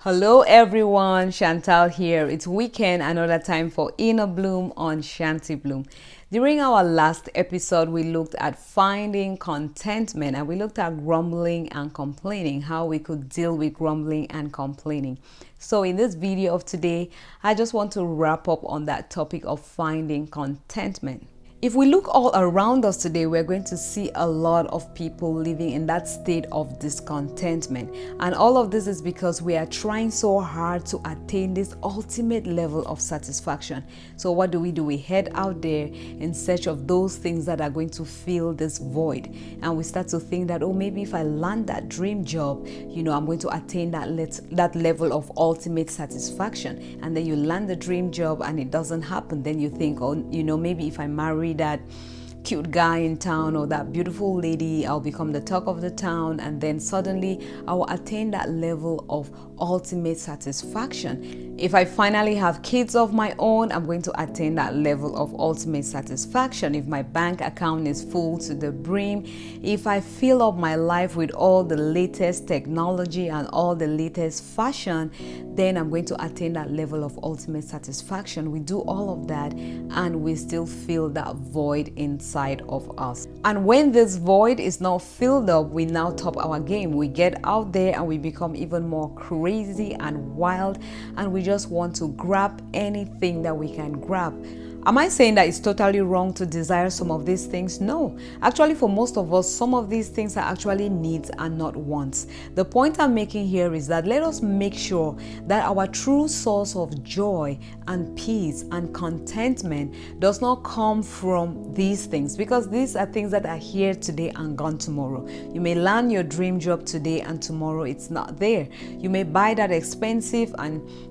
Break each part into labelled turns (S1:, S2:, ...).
S1: Hello everyone, Chantal here. It's weekend, another time for Inner Bloom on Shanti Bloom. During our last episode, we looked at finding contentment and we looked at grumbling and complaining, how we could deal with grumbling and complaining. So in this video of today, I just want to wrap up on that topic of finding contentment. If we look all around us today, we're going to see a lot of people living in that state of discontentment. And all of this is because we are trying so hard to attain this ultimate level of satisfaction. So what do? We head out there in search of those things that are going to fill this void. And we start to think that, oh, maybe if I land that dream job, I'm going to attain that level of ultimate satisfaction. And then you land the dream job and it doesn't happen. Then you think, oh, maybe if I marry that cute guy in town or that beautiful lady, I'll become the talk of the town, and then suddenly I will attain that level of ultimate satisfaction. If I finally have kids of my own, I'm going to attain that level of ultimate satisfaction. If my bank account is full to the brim, if I fill up my life with all the latest technology and all the latest fashion, then I'm going to attain that level of ultimate satisfaction. We do all of that and we still feel that void inside of us. And when this void is not filled up, we now top our game. We get out there and we become even more crazy and wild, and we just want to grab anything that we can grab. Am I saying that it's totally wrong to desire some of these things? No. Actually, for most of us, some of these things are actually needs and not wants. The point I'm making here is that let us make sure that our true source of joy and peace and contentment does not come from these things, because these are things that are here today and gone tomorrow. You may land your dream job today and tomorrow it's not there. You may buy that expensive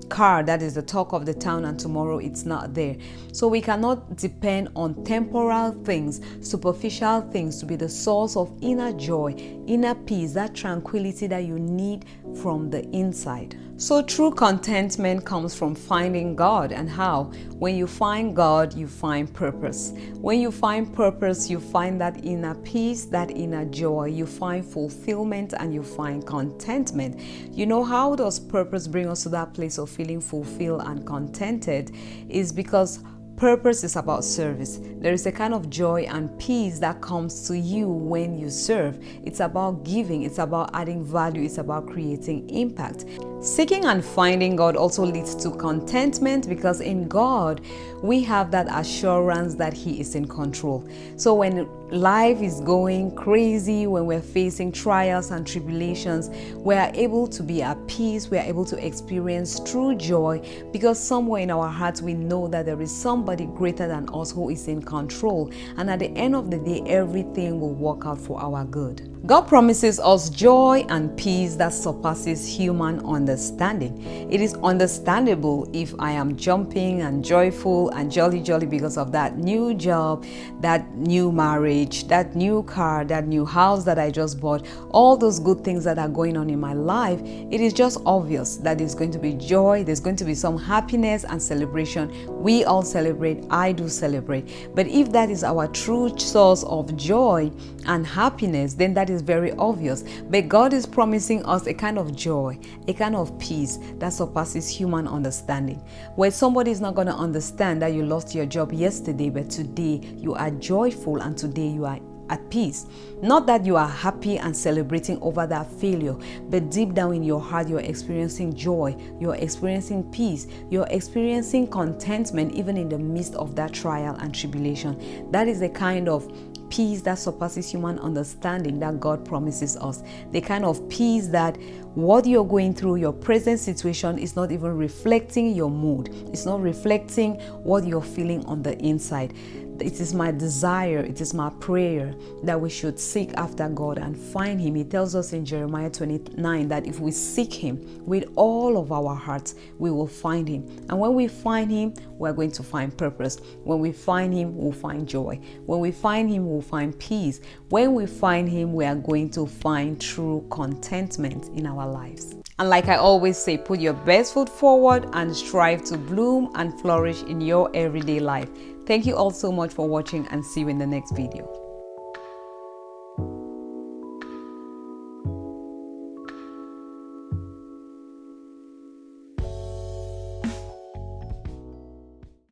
S1: car that is the talk of the town and tomorrow it's not there. So we cannot depend on temporal things, superficial things to be the source of inner joy, inner peace, that tranquility that you need from the inside. So true contentment comes from finding God. And how? When you find God, you find purpose. When you find purpose, you find that inner peace, that inner joy, you find fulfillment, and you find contentment. How does purpose bring us to that place of feeling fulfilled and contented? Is because purpose is about service. There is a kind of joy and peace that comes to you when you serve. It's about giving, it's about adding value, it's about creating impact. Seeking and finding God also leads to contentment, because in God we have that assurance that He is in control. So when life is going crazy, when we're facing trials and tribulations, we are able to be at peace, we are able to experience true joy, because somewhere in our hearts we know that there is somebody greater than us who is in control, and at the end of the day everything will work out for our good. God promises us joy and peace that surpasses human understanding. It is understandable if I am jumping and joyful and jolly because of that new job, that new marriage, that new car, that new house that I just bought, all those good things that are going on in my life. It is just obvious that there's going to be joy, there's going to be some happiness and celebration. We all celebrate, I do celebrate. But if that is our true source of joy and happiness, then that is very obvious. But God is promising us a kind of joy, a kind of peace that surpasses human understanding, where somebody is not going to understand that you lost your job yesterday, but today you are joyful and today you are at peace. Not that you are happy and celebrating over that failure, but deep down in your heart you're experiencing joy, you're experiencing peace, you're experiencing contentment even in the midst of that trial and tribulation. That is the kind of peace that surpasses human understanding that God promises us. The kind of peace that what you're going through, your present situation, is not even reflecting your mood. It's not reflecting what you're feeling on the inside. It is my desire, it is my prayer that we should seek after God and find Him. He tells us in Jeremiah 29 that if we seek Him with all of our hearts, we will find Him. And when we find Him, we're going to find purpose. When we find Him, we'll find joy. When we find Him, we'll find peace. When we find Him, we are going to find true contentment in our lives. And like I always say, put your best foot forward and strive to bloom and flourish in your everyday life. Thank you all so much for watching, and see you in the next video.